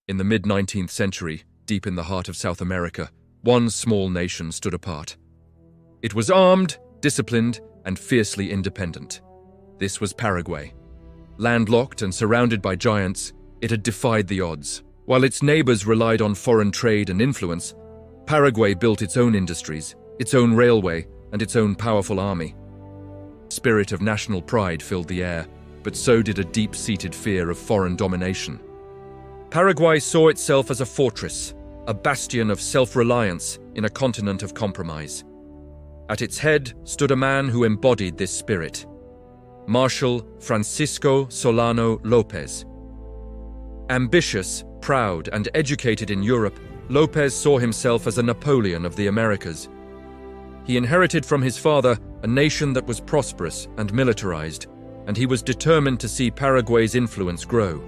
In the mid-19th century, deep in the heart of South America, one small nation stood apart. It was armed, disciplined, and fiercely independent. This was Paraguay. Landlocked and surrounded by giants, it had defied the odds. While its neighbors relied on foreign trade and influence, Paraguay built its own industries, its own railway, and its own powerful army. The spirit of national pride filled the air, but so did a deep-seated fear of foreign domination. Paraguay saw itself as a fortress, a bastion of self-reliance in a continent of compromise. At its head stood a man who embodied this spirit, Marshal Francisco Solano López. Ambitious, proud, and educated in Europe, López saw himself as a Napoleon of the Americas. He inherited from his father a nation that was prosperous and militarized, and he was determined to see Paraguay's influence grow.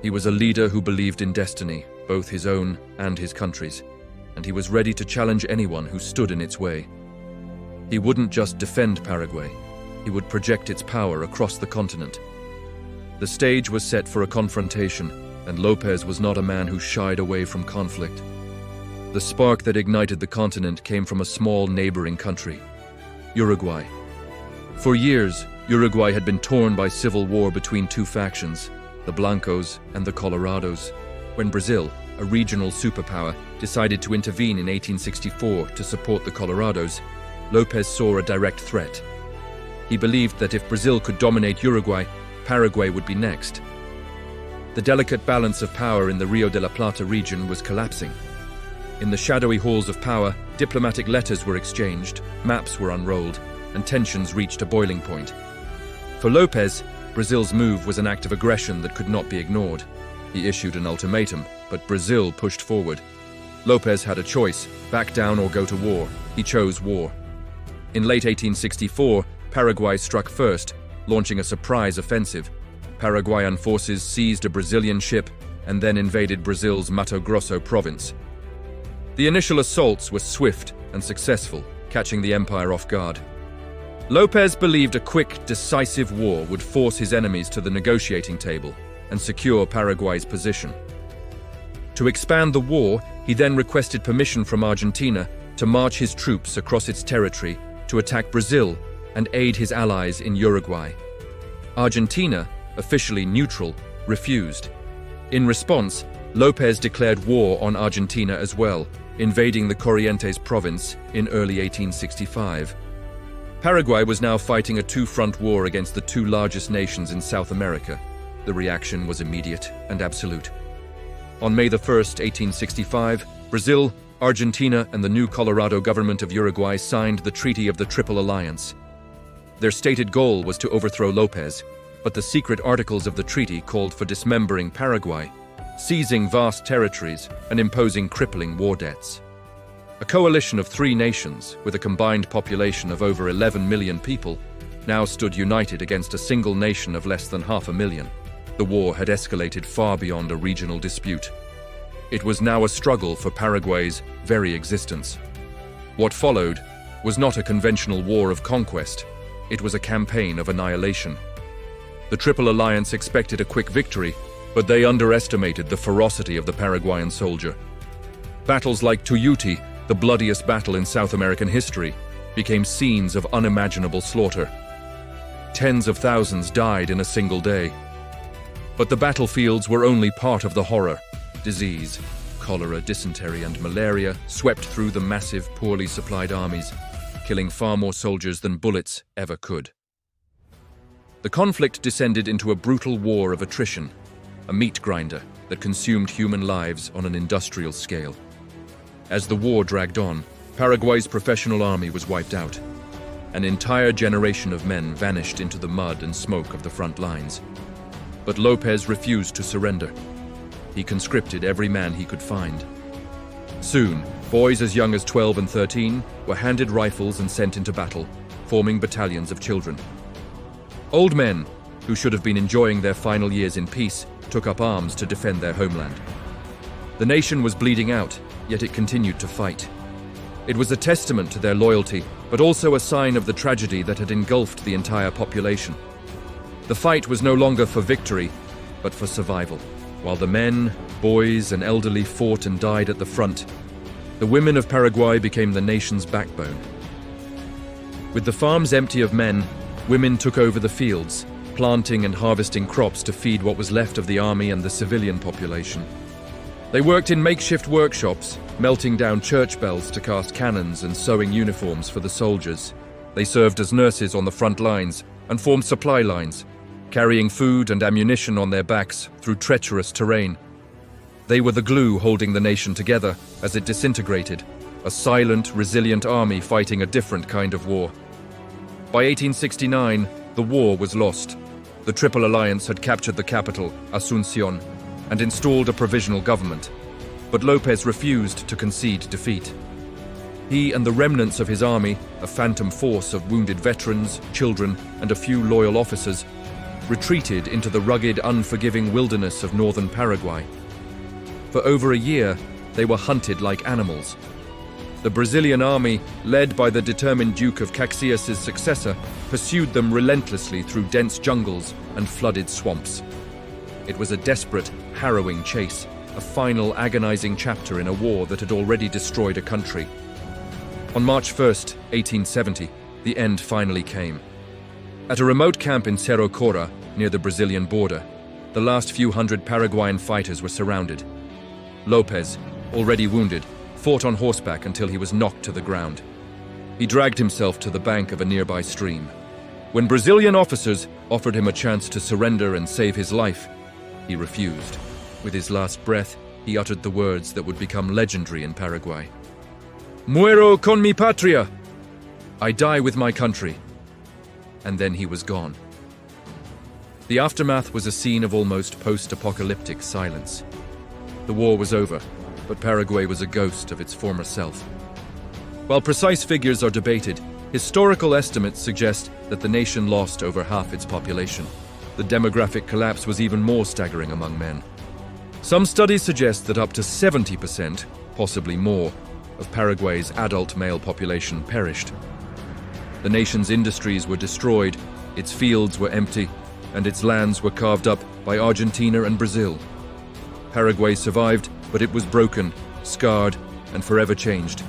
He was a leader who believed in destiny, both his own and his country's, and he was ready to challenge anyone who stood in its way. He wouldn't just defend Paraguay, he would project its power across the continent. The stage was set for a confrontation, and López was not a man who shied away from conflict. The spark that ignited the continent came from a small neighboring country, Uruguay. For years, Uruguay had been torn by civil war between two factions, the Blancos and the Colorados. When Brazil, a regional superpower, decided to intervene in 1864 to support the Colorados, López saw a direct threat. He believed that if Brazil could dominate Uruguay, Paraguay would be next. The delicate balance of power in the Rio de la Plata region was collapsing. In the shadowy halls of power, diplomatic letters were exchanged, maps were unrolled, and tensions reached a boiling point. For López, Brazil's move was an act of aggression that could not be ignored. He issued an ultimatum, but Brazil pushed forward. López had a choice, back down or go to war. He chose war. In late 1864, Paraguay struck first, launching a surprise offensive. Paraguayan forces seized a Brazilian ship and then invaded Brazil's Mato Grosso province. The initial assaults were swift and successful, catching the empire off guard. López believed a quick, decisive war would force his enemies to the negotiating table and secure Paraguay's position. To expand the war, he then requested permission from Argentina to march his troops across its territory to attack Brazil and aid his allies in Uruguay. Argentina, officially neutral, refused. In response, López declared war on Argentina as well, invading the Corrientes province in early 1865. Paraguay was now fighting a two-front war against the two largest nations in South America. The reaction was immediate and absolute. On May 1, 1865, Brazil, Argentina, and the new Colorado government of Uruguay signed the Treaty of the Triple Alliance. Their stated goal was to overthrow López, but the secret articles of the treaty called for dismembering Paraguay, seizing vast territories, and imposing crippling war debts. A coalition of three nations, with a combined population of over 11 million people, now stood united against a single nation of less than 500,000. The war had escalated far beyond a regional dispute. It was now a struggle for Paraguay's very existence. What followed was not a conventional war of conquest, it was a campaign of annihilation. The Triple Alliance expected a quick victory, but they underestimated the ferocity of the Paraguayan soldier. Battles like Tuyuti, the bloodiest battle in South American history, became scenes of unimaginable slaughter. Tens of thousands died in a single day. But the battlefields were only part of the horror. Disease, cholera, dysentery, and malaria swept through the massive, poorly supplied armies, killing far more soldiers than bullets ever could. The conflict descended into a brutal war of attrition, a meat grinder that consumed human lives on an industrial scale. As the war dragged on, Paraguay's professional army was wiped out. An entire generation of men vanished into the mud and smoke of the front lines. But López refused to surrender. He conscripted every man he could find. Soon, boys as young as 12 and 13 were handed rifles and sent into battle, forming battalions of children. Old men, who should have been enjoying their final years in peace, took up arms to defend their homeland. The nation was bleeding out, yet it continued to fight. It was a testament to their loyalty, but also a sign of the tragedy that had engulfed the entire population. The fight was no longer for victory, but for survival. While the men, boys, and elderly fought and died at the front, the women of Paraguay became the nation's backbone. With the farms empty of men, women took over the fields, planting and harvesting crops to feed what was left of the army and the civilian population. They worked in makeshift workshops, melting down church bells to cast cannons and sewing uniforms for the soldiers. They served as nurses on the front lines and formed supply lines, carrying food and ammunition on their backs through treacherous terrain. They were the glue holding the nation together as it disintegrated, a silent, resilient army fighting a different kind of war. By 1869, the war was lost. The Triple Alliance had captured the capital, Asunción, and installed a provisional government. But López refused to concede defeat. He and the remnants of his army, a phantom force of wounded veterans, children, and a few loyal officers, retreated into the rugged, unforgiving wilderness of northern Paraguay. For over a year, they were hunted like animals. The Brazilian army, led by the determined Duke of Caxias's successor, pursued them relentlessly through dense jungles and flooded swamps. It was a desperate, harrowing chase, a final agonizing chapter in a war that had already destroyed a country. On March 1st, 1870, the end finally came. At a remote camp in Cerro Cora, near the Brazilian border, the last few hundred Paraguayan fighters were surrounded. López, already wounded, fought on horseback until he was knocked to the ground. He dragged himself to the bank of a nearby stream. When Brazilian officers offered him a chance to surrender and save his life, he refused. With his last breath, he uttered the words that would become legendary in Paraguay. "Muero con mi patria!" I die with my country. And then he was gone. The aftermath was a scene of almost post-apocalyptic silence. The war was over, but Paraguay was a ghost of its former self. While precise figures are debated, historical estimates suggest that the nation lost over half its population. The demographic collapse was even more staggering among men. Some studies suggest that up to 70%, possibly more, of Paraguay's adult male population perished. The nation's industries were destroyed, its fields were empty, and its lands were carved up by Argentina and Brazil. Paraguay survived, but it was broken, scarred, and forever changed.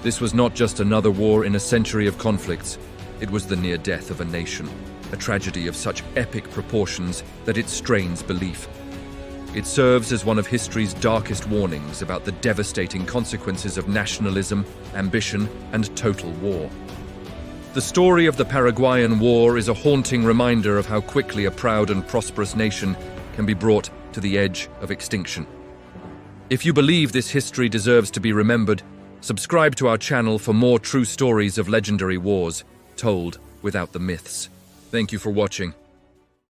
This was not just another war in a century of conflicts. It was the near death of a nation, a tragedy of such epic proportions that it strains belief. It serves as one of history's darkest warnings about the devastating consequences of nationalism, ambition, and total war. The story of the Paraguayan War is a haunting reminder of how quickly a proud and prosperous nation can be brought to the edge of extinction. If you believe this history deserves to be remembered, subscribe to our channel for more true stories of legendary wars, told without the myths. Thank you for watching.